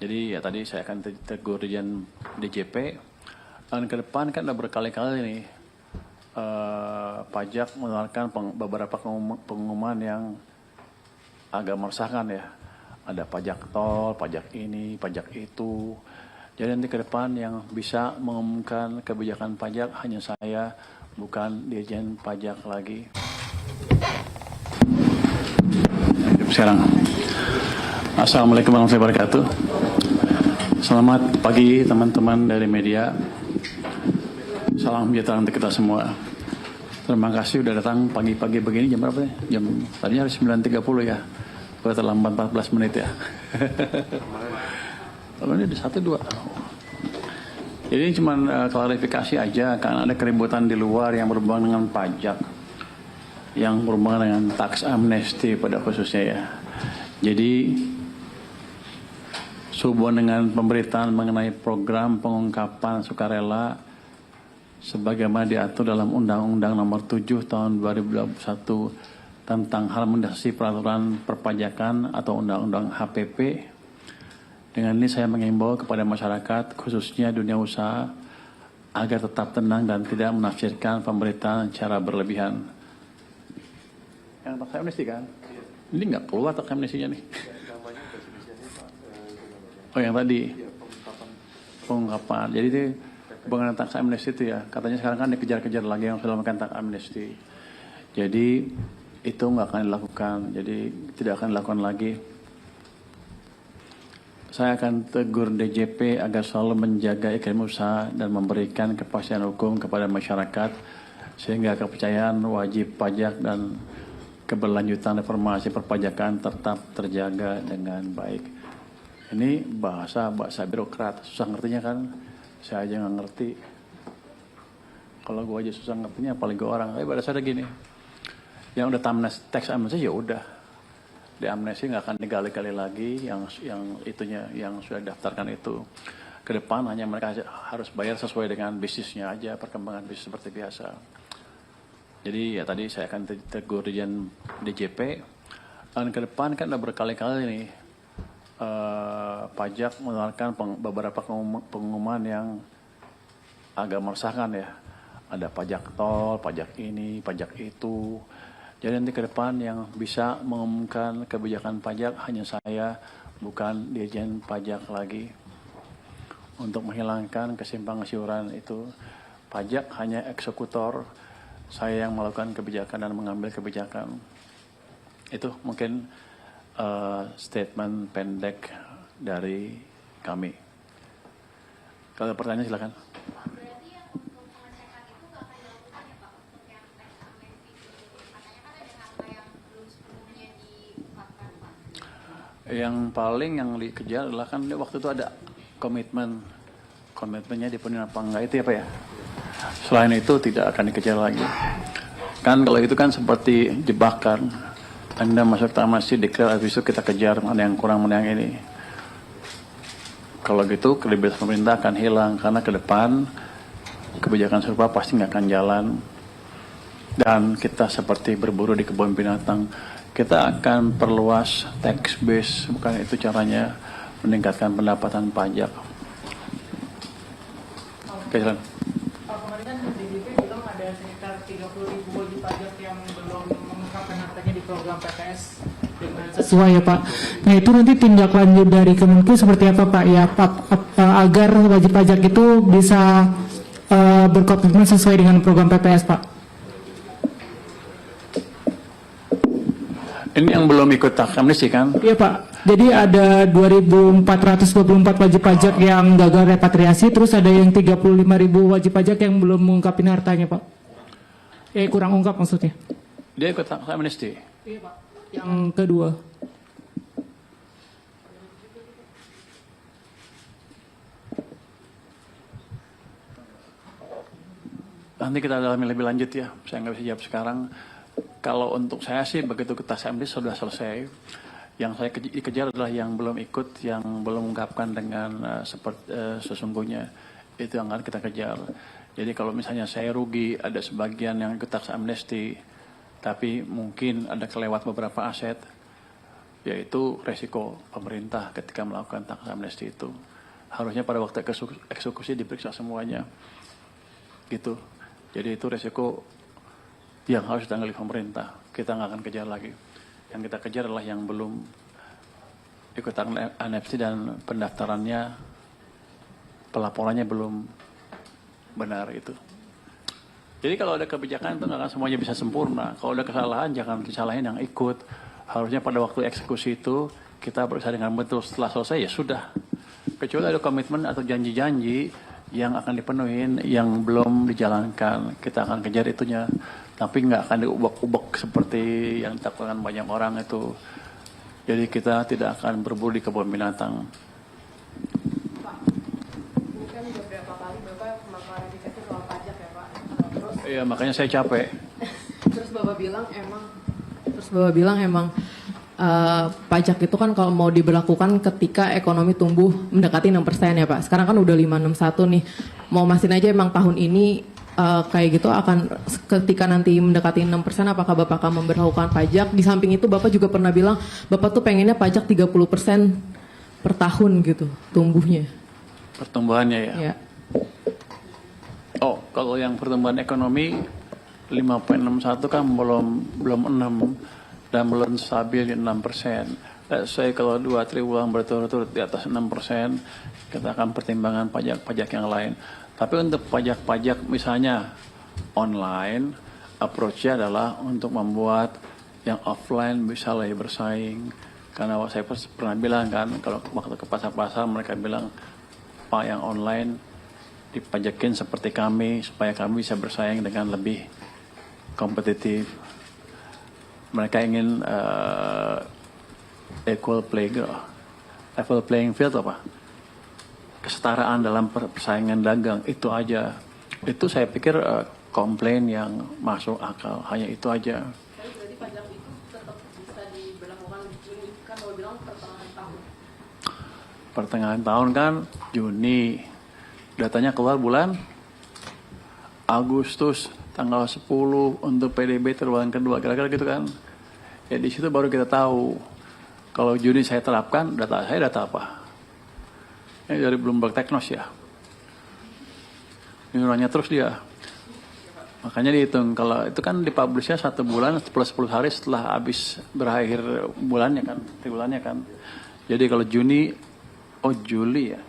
Jadi ya tadi saya akan tegur Dirjen DJP. Dan ke depan kan udah berkali-kali nih pajak mengeluarkan beberapa pengumuman yang agak meresahkan ya. Ada pajak tol, pajak ini, pajak itu. Jadi nanti ke depan yang bisa mengumumkan kebijakan pajak hanya saya, bukan Dirjen Pajak lagi. Sekarang. Assalamualaikum warahmatullahi wabarakatuh. Selamat pagi teman-teman dari media. Salam sejahtera untuk kita semua. Terima kasih sudah datang pagi-pagi begini. Jam berapa ya? Tadinya harus 9.30 ya. Sudah terlambat 14 menit ya. Kalau ini ada 1-2. Jadi ini cuma klarifikasi aja, karena ada keributan di luar yang berhubungan dengan pajak, yang berhubungan dengan tax amnesty pada khususnya ya. Jadi sehubungan dengan pemberitaan mengenai program pengungkapan sukarela sebagaimana diatur dalam Undang-Undang Nomor 7 Tahun 2021 tentang harmonisasi peraturan perpajakan atau Undang-Undang HPP. Dengan ini saya mengimbau kepada masyarakat, khususnya dunia usaha, agar tetap tenang dan tidak menafsirkan pemberitaan secara berlebihan. Yang tax amnesty kan? Ini nggak keluar tax amnesty-nya nih. Oh yang tadi? Pengungkapan. Jadi itu hubungan tax amnesty itu ya. Katanya sekarang kan dikejar-kejar lagi yang sudah melakukan tax amnesty. Jadi itu nggak akan dilakukan. Jadi tidak akan dilakukan lagi. Saya akan tegur DJP agar selalu menjaga iklim usaha dan memberikan kepastian hukum kepada masyarakat sehingga kepercayaan wajib pajak dan keberlanjutan reformasi perpajakan tetap terjaga dengan baik. Ini bahasa birokrat, susah ngertinya kan? Saya aja nggak ngerti. Kalau gue aja susah ngertinya, apalagi orang. Tapi pada saat gini, yang udah tax amnesty ya udah. Di amnesti nggak akan digali-gali lagi yang itunya yang sudah daftarkan itu. Ke depan hanya mereka harus bayar sesuai dengan bisnisnya aja, perkembangan bisnis seperti biasa. Jadi ya tadi saya akan tegur Dirjen DJP. Dan ke depan kan udah berkali-kali nih pajak mengeluarkan beberapa pengumuman yang agak meresahkan ya. Ada pajak tol, pajak ini, pajak itu. Jadi nanti ke depan yang bisa mengumumkan kebijakan pajak hanya saya, bukan Dirjen Pajak lagi. Untuk menghilangkan kesimpang siuran itu, pajak hanya eksekutor, saya yang melakukan kebijakan dan mengambil kebijakan. Itu mungkin statement pendek dari kami. Kalau ada pertanyaan silakan. Yang paling yang dikejar adalah kan waktu itu ada komitmennya dipenuhi apa enggak itu ya Pak ya. Selain itu tidak akan dikejar lagi. Kan kalau itu kan seperti jebakan. Anda masuk tamasih deklar habis itu kita kejar mana yang kurang mana yang ini. Kalau gitu kredibilitas pemerintah akan hilang karena ke depan kebijakan serupa pasti nggak akan jalan. Dan kita seperti berburu di kebun binatang. Kita akan perluas tax base, bukan itu caranya meningkatkan pendapatan pajak. Oke, silakan. Kemarin kan DJP bilang ada sekitar 30.000 wajib pajak yang belum mengungkapkan hartanya di program PPS dengan sesuai ya Pak. Nah itu nanti tindak lanjut dari Kemenku seperti apa Pak ya agar wajib pajak itu bisa berkomitmen sesuai dengan program PPS Pak? Ini yang belum ikut tax amnesty kan? Iya Pak, jadi ada 2.424 wajib pajak yang gagal repatriasi, terus ada yang 35.000 wajib pajak yang belum mengungkapin hartanya Pak. Kurang ungkap maksudnya. Dia ikut tax amnesty? Iya Pak, yang kedua. Nanti kita dalami lebih lanjut ya, saya nggak bisa jawab sekarang. Kalau untuk saya sih begitu tax amnesty sudah selesai. Yang saya dikejar adalah yang belum ikut, yang belum mengungkapkan dengan sesungguhnya. Itu yang akan kita kejar. Jadi kalau misalnya saya rugi, ada sebagian yang ikut tax amnesty, tapi mungkin ada kelewat beberapa aset, yaitu resiko pemerintah ketika melakukan tax amnesty itu. Harusnya pada waktu eksekusi diperiksa semuanya. Gitu. Jadi itu resiko yang harus ditangani pemerintah. Kita nggak akan kejar lagi. Yang kita kejar adalah yang belum ikut amnesty dan pendaftarannya, pelaporannya belum benar itu. Jadi kalau ada kebijakan itu nggak akan semuanya bisa sempurna. Kalau ada kesalahan jangan disalahin yang ikut. Harusnya pada waktu eksekusi itu kita berusaha dengan betul. Setelah selesai ya sudah. Kecuali ada komitmen atau janji-janji yang akan dipenuhin yang belum dijalankan, kita akan kejar itunya. Tapi nggak akan diubek-ubek seperti yang dilakukan banyak orang itu. Jadi kita tidak akan berburu di kebun binatang. Pak, ini kan beberapa kali Bapak mengklarifikasi soal pajak ya Pak. Terus Iya, makanya saya capek. terus Bapak bilang emang pajak itu kan kalau mau diberlakukan ketika ekonomi tumbuh mendekati 6% ya Pak. Sekarang kan udah 561 nih. Mau mastiin aja emang tahun ini kayak gitu akan ketika nanti mendekati 6% apakah Bapak akan memberlakukan pajak? Di samping itu Bapak juga pernah bilang Bapak tuh pengennya pajak 30% per tahun gitu tumbuhnya. Pertumbuhannya ya. Ya. Oh, kalau yang pertumbuhan ekonomi 5,61 kan belum 6 dan belum stabil di 6%. Saya kalau 2 triwulan berturut-turut di atas 6%, kita akan pertimbangan pajak-pajak yang lain. Tapi untuk pajak-pajak misalnya online, approach-nya adalah untuk membuat yang offline bisa lebih bersaing. Karena saya pernah bilang kan, kalau waktu ke pasar-pasar mereka bilang, Pak yang online dipajakin seperti kami, supaya kami bisa bersaing dengan lebih kompetitif. Mereka ingin level playing field apa? Kesetaraan dalam persaingan dagang, itu aja. Itu saya pikir komplain yang masuk akal, hanya itu aja. Tapi berarti pajak itu tetap bisa diberlakukan Juni kan Bapak bilang pertengahan tahun. Pertengahan tahun kan Juni, datanya keluar bulan Agustus tanggal 10 untuk PDB triwulan kedua, kira-kira gitu kan. Ya di situ baru kita tahu kalau Juni saya terapkan data saya data apa. Ini dari Bloomberg Technos ya. Ini nanya terus dia. Makanya dihitung kalau itu kan dipublishnya 1 bulan plus 10 hari setelah habis berakhir bulannya kan, triwulannya kan. Jadi kalau Juni, Juli ya.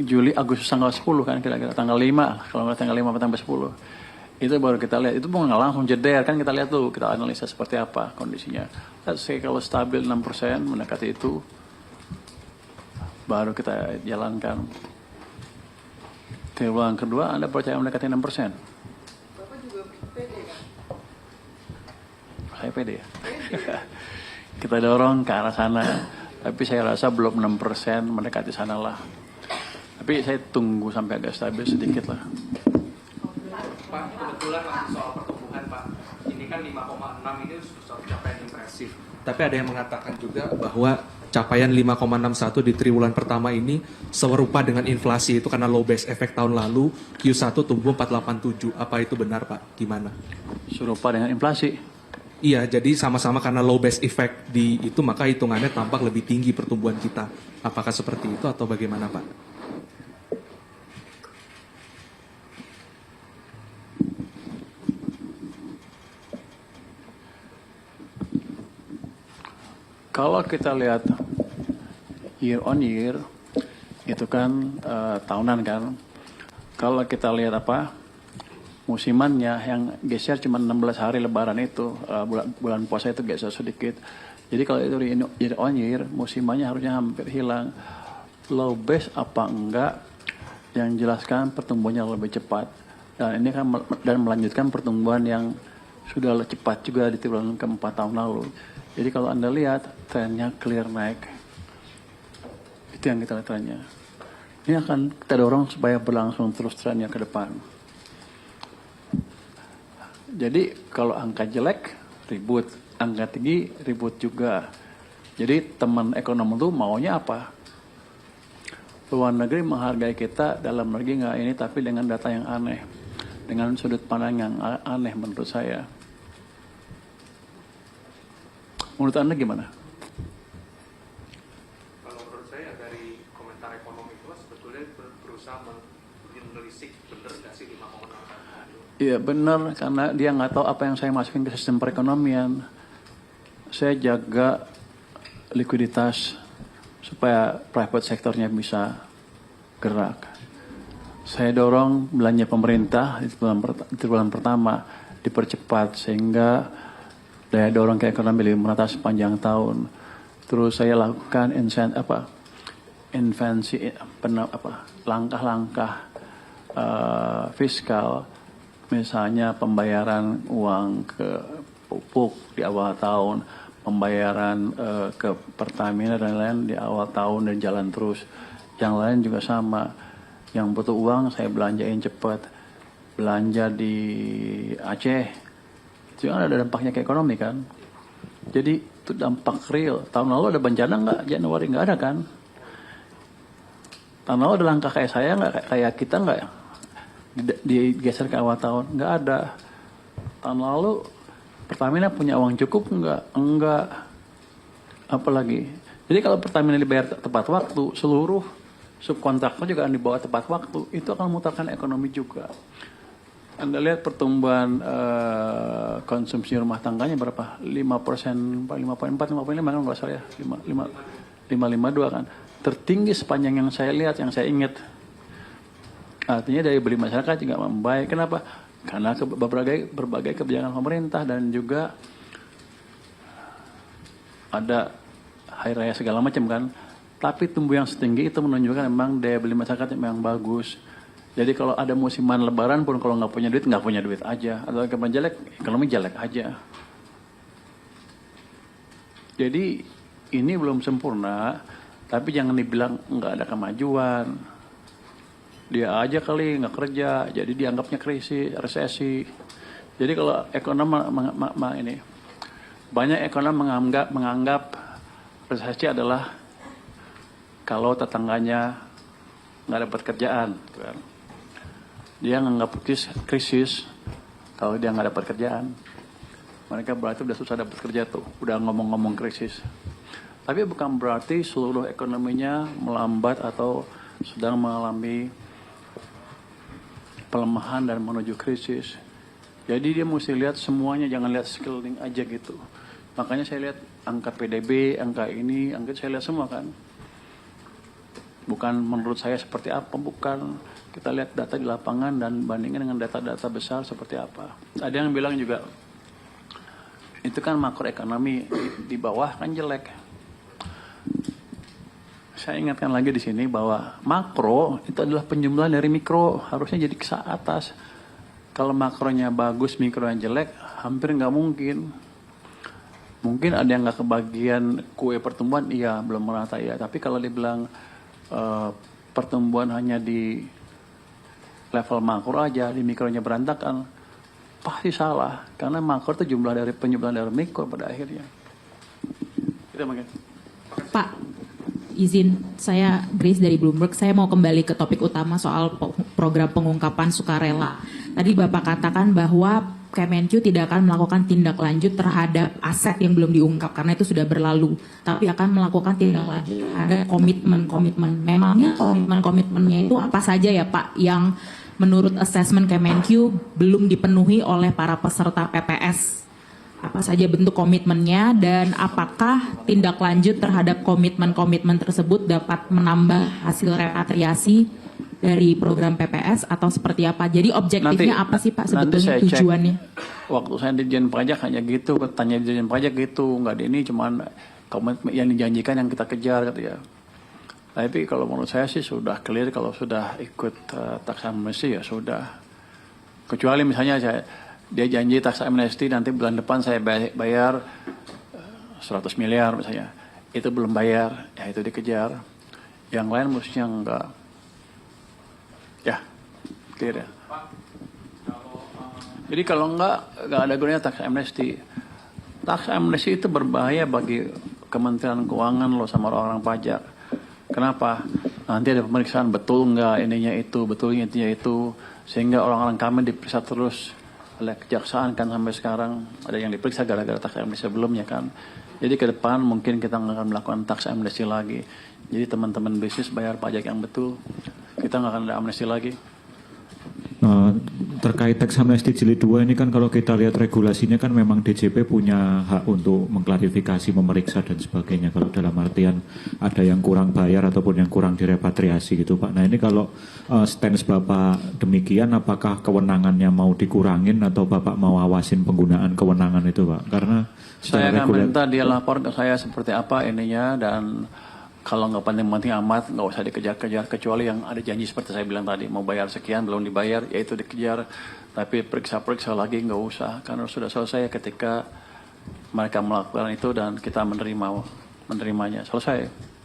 Juli, Agustus tanggal 10 kan kira-kira tanggal 5 kalau nggak tanggal 5 sampai 10 itu baru kita lihat, itu bukan langsung jeder kan, kita lihat tuh, kita analisa seperti apa kondisinya. Saya kalau stabil 6% mendekati itu baru kita jalankan. Triwulan kedua Anda percaya mendekati 6%? Bapak juga pede kan? Saya pede ya. Kita dorong ke arah sana, tapi saya rasa belum 6% mendekati sana lah. Tapi saya tunggu sampai agak stabil sedikit lah. Pak, kebetulan soal pertumbuhan Pak, ini kan 5,6 ini suatu capaian impresif. Tapi ada yang mengatakan juga bahwa capaian 5,61 di triwulan pertama ini serupa dengan inflasi itu karena low base effect tahun lalu, Q1 tumbuh 487. Apa itu benar Pak? Gimana? Serupa dengan inflasi. Iya, jadi sama-sama karena low base effect di itu maka hitungannya tampak lebih tinggi pertumbuhan kita. Apakah seperti itu atau bagaimana Pak? Kalau kita lihat year on year, itu kan tahunan kan. Kalau kita lihat musimannya yang geser cuma 16 hari lebaran itu, bulan puasa itu geser sedikit. Jadi kalau itu year on year, musimannya harusnya hampir hilang. Low base apa enggak, yang jelaskan pertumbuhannya lebih cepat. Dan ini kan dan melanjutkan pertumbuhan yang sudah cepat juga di triwulan keempat tahun lalu. Jadi kalau Anda lihat trennya clear naik. Itu yang kita lihat trennya. Ini akan kita dorong supaya berlangsung terus trennya ke depan. Jadi kalau angka jelek ribut, angka tinggi ribut juga. Jadi teman ekonom itu maunya apa? Luar negeri menghargai kita, dalam negeri nggak ini, tapi dengan data yang aneh, dengan sudut pandang yang aneh menurut saya. Menurut Anda gimana? pintar ekonomi itu sebetulnya berusaha menelisik bener nggak sih 5,6? Iya benar, karena dia nggak tahu apa yang saya masukin ke sistem perekonomian. Saya jaga likuiditas supaya private sektornya bisa gerak. Saya dorong belanja pemerintah di bulan pertama dipercepat sehingga daya dorong ke ekonomi lebih merata sepanjang tahun. Terus saya lakukan langkah-langkah fiskal, misalnya pembayaran uang ke pupuk di awal tahun, pembayaran ke Pertamina dan lain di awal tahun dan jalan terus. Yang lain juga sama. Yang butuh uang saya belanjain cepat. Belanja di Aceh itu kan ada dampaknya ke ekonomi kan. Jadi itu dampak real. Tahun lalu ada bencana nggak? Januari nggak ada kan? Tahun lalu ada langkah kayak saya nggak? Kayak kita nggak? Digeser ke awal tahun nggak ada. Tahun lalu Pertamina punya uang cukup nggak? Enggak. Apalagi. Jadi kalau Pertamina dibayar tepat waktu, seluruh subkontraktor juga akan dibawa tepat waktu. Itu akan memutarkan ekonomi juga. Anda lihat pertumbuhan konsumsi rumah tangganya berapa? 5%, 5,4, 5,5 kan nggak salah ya? 5,52 kan. Tertinggi sepanjang yang saya lihat, yang saya ingat. Artinya daya beli masyarakat juga membaik. Kenapa? Karena berbagai kebijakan pemerintah dan juga ada hari raya segala macam kan. Tapi tumbuh yang setinggi itu menunjukkan memang daya beli masyarakat memang bagus. Jadi kalau ada musiman lebaran pun kalau nggak punya duit aja. Atau ekonomi jelek, ekonomi jelek aja. Jadi ini belum sempurna, tapi jangan dibilang nggak ada kemajuan. Dia aja kali nggak kerja, jadi dianggapnya krisis, resesi. Jadi kalau ekonom ini banyak ekonom menganggap resesi adalah kalau tetangganya nggak dapat kerjaan, kan. Dia nganggap krisis kalau dia nggak dapat kerjaan. Mereka berarti udah susah dapat kerja tuh, udah ngomong-ngomong krisis. Tapi bukan berarti seluruh ekonominya melambat atau sedang mengalami pelemahan dan menuju krisis. Jadi dia mesti lihat semuanya, jangan lihat sekeliling aja gitu. Makanya saya lihat angka PDB, angka ini, angka saya lihat semua kan. Bukan menurut saya seperti apa, bukan. Kita lihat data di lapangan dan bandingkan dengan data-data besar seperti apa. Ada yang bilang juga, itu kan makroekonomi di bawah kan jelek. Saya ingatkan lagi di sini bahwa makro itu adalah penjumlahan dari mikro, harusnya jadi ke atas. Kalau makronya bagus, mikronya jelek, hampir nggak mungkin. Mungkin ada yang nggak kebagian kue pertumbuhan, iya belum merata ya. Tapi kalau dibilang pertumbuhan hanya di level makro aja, di mikronya berantakan, pasti salah. Karena makro itu penjumlahan dari mikro pada akhirnya. Kita makin. Pak, izin saya Grace dari Bloomberg, saya mau kembali ke topik utama soal program pengungkapan sukarela. Tadi Bapak katakan bahwa Kemenq tidak akan melakukan tindak lanjut terhadap aset yang belum diungkap karena itu sudah berlalu, tapi akan melakukan tindak lanjut terhadap komitmen-komitmen. Memangnya komitmen-komitmennya itu apa saja ya Pak yang menurut asesmen Kemenq belum dipenuhi oleh para peserta PPS? Apa saja bentuk komitmennya dan apakah tindak lanjut terhadap komitmen-komitmen tersebut dapat menambah hasil repatriasi dari program PPS atau seperti apa? Jadi objektifnya apa sih Pak sebetulnya tujuannya? Waktu saya di Dirjen Pajak hanya gitu, tanya di Dirjen Pajak gitu, nggak ada ini cuman komitmen yang dijanjikan yang kita kejar gitu ya. Tapi kalau menurut saya sih sudah clear kalau sudah ikut tax amnesty ya sudah. Kecuali misalnya dia janji tax amnesty nanti bulan depan saya bayar 100 miliar misalnya. Itu belum bayar, ya itu dikejar. Yang lain mestinya enggak. Ya, clear ya. Jadi kalau enggak ada gunanya tax amnesty. Tax amnesty itu berbahaya bagi Kementerian Keuangan loh sama orang-orang pajak. Kenapa? Nanti ada pemeriksaan betul enggak ininya itu, betulnya intinya itu. Sehingga orang-orang kami diperiksa terus oleh kejaksaan kan sampai sekarang. Ada yang diperiksa gara-gara tax amnesty sebelumnya kan. Jadi ke depan mungkin kita nggak akan melakukan tax amnesty lagi. Jadi teman-teman bisnis bayar pajak yang betul. Kita nggak akan ada amnesti lagi. Terkait tax amnesty jilid 2 ini kan kalau kita lihat regulasinya kan memang DJP punya hak untuk mengklarifikasi, memeriksa dan sebagainya. Kalau dalam artian ada yang kurang bayar ataupun yang kurang direpatriasi gitu Pak. Nah ini kalau stance Bapak demikian, apakah kewenangannya mau dikurangin atau Bapak mau awasin penggunaan kewenangan itu Pak? Karena Saya akan minta dia lapor ke saya seperti apa ininya, dan kalau nggak penting-penting amat nggak usah dikejar-kejar, kecuali yang ada janji seperti saya bilang tadi, mau bayar sekian belum dibayar, yaitu dikejar. Tapi periksa-periksa lagi nggak usah, karena sudah selesai ketika mereka melakukan itu dan kita menerimanya. Selesai.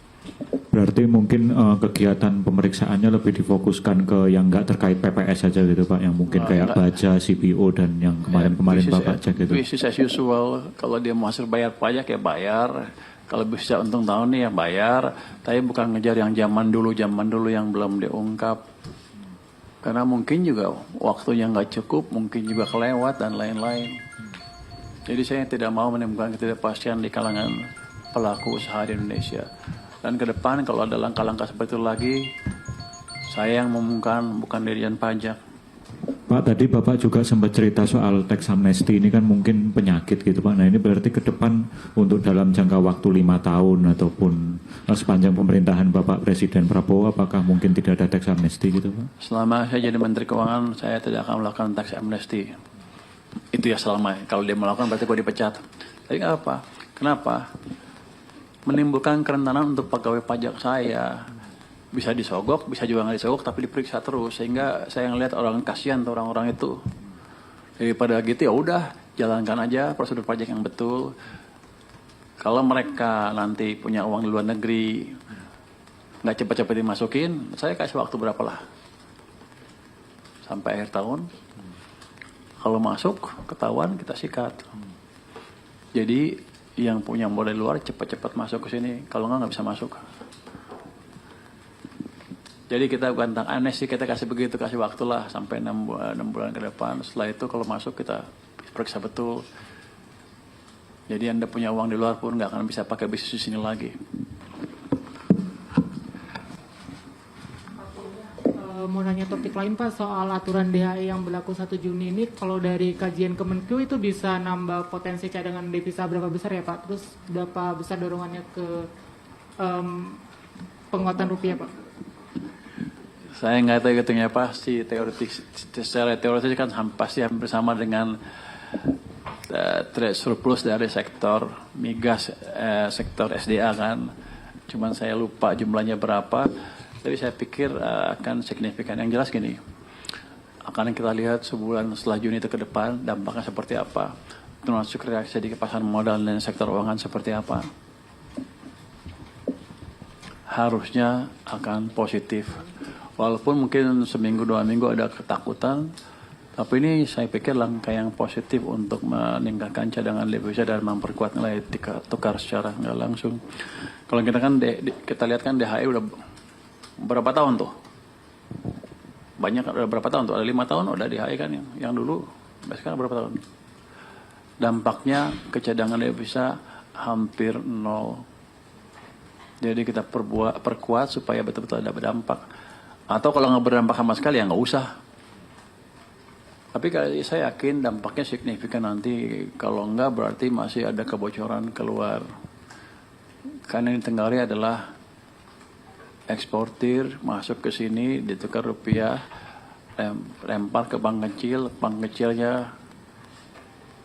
Berarti mungkin kegiatan pemeriksaannya lebih difokuskan ke yang nggak terkait PPS saja gitu Pak, yang mungkin kayak baja, CPO dan yang kemarin-kemarin Bapak cek gitu. Business as usual, kalau dia mau hasil bayar pajak ya bayar. Kalau bisa untung tahun nih ya bayar, tapi bukan ngejar yang zaman dulu yang belum diungkap. Karena mungkin juga waktunya nggak cukup, mungkin juga kelewat dan lain-lain. Jadi saya tidak mau menimbulkan ketidakpastian di kalangan pelaku usaha di Indonesia. Dan ke depan kalau ada langkah-langkah seperti itu lagi, saya yang mengumumkan, bukan Dirjen Pajak. Pak, tadi Bapak juga sempat cerita soal tax amnesty ini kan mungkin penyakit gitu Pak. Nah ini berarti ke depan untuk dalam jangka waktu 5 tahun ataupun sepanjang pemerintahan Bapak Presiden Prabowo, apakah mungkin tidak ada tax amnesty gitu Pak? Selama saya jadi Menteri Keuangan, saya tidak akan melakukan tax amnesty. Itu ya selama, kalau dia melakukan berarti gue dipecat. Tapi nggak apa. Kenapa? Menimbulkan kerentanan untuk pegawai pajak saya. Bisa disogok, bisa juga nggak disogok, tapi diperiksa terus. Sehingga saya ngelihat orang kasihan tuh orang-orang itu. Daripada gitu ya udah, jalankan aja prosedur pajak yang betul. Kalau mereka nanti punya uang di luar negeri, nggak cepat-cepat dimasukin, saya kasih waktu berapa lah? Sampai akhir tahun. Kalau masuk, ketahuan kita sikat. Jadi yang punya modal luar cepat-cepat masuk ke sini. Kalau nggak bisa masuk. Jadi kita bukan tentang aneh sih, kita kasih begitu, kasih waktu lah sampai 6 bulan ke depan. Setelah itu kalau masuk kita periksa betul. Jadi Anda punya uang di luar pun nggak akan bisa pakai bisnis di sini lagi. Mau nanya topik lain Pak, soal aturan DHI yang berlaku 1 Juni ini, kalau dari kajian Kemenku itu bisa nambah potensi cadangan devisa berapa besar ya Pak? Terus berapa besar dorongannya ke penguatan rupiah Pak? Saya nggak tahu hitungnya pasti, secara teoritis kan pasti hampir sama dengan trade surplus dari sektor migas, sektor SDA kan. Cuman saya lupa jumlahnya berapa, tapi saya pikir akan signifikan. Yang jelas gini, akan kita lihat sebulan setelah Juni itu ke depan dampaknya seperti apa, termasuk reaksi di pasar modal dan sektor keuangan seperti apa. Harusnya akan positif. Walaupun mungkin seminggu 2 minggu ada ketakutan, tapi ini saya pikir langkah yang positif untuk meningkatkan cadangan devisa dan memperkuat nilai tukar secara nggak langsung. Kalau kita kan kita lihat kan DHI udah berapa tahun tuh? Banyak, udah berapa tahun tuh? Ada 5 tahun udah DHI kan yang dulu. Sekarang berapa tahun? Dampaknya ke cadangan devisa hampir 0. Jadi kita perkuat supaya betul-betul ada berdampak. Atau kalau nggak berdampak sama sekali ya nggak usah. Tapi saya yakin dampaknya signifikan nanti. Kalau nggak berarti masih ada kebocoran keluar. Karena ini Tenggari adalah eksportir, masuk ke sini, ditukar rupiah, lempar ke bank kecilnya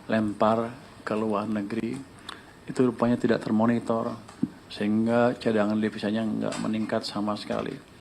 lempar ke luar negeri. Itu rupanya tidak termonitor. Sehingga cadangan devisanya nggak meningkat sama sekali.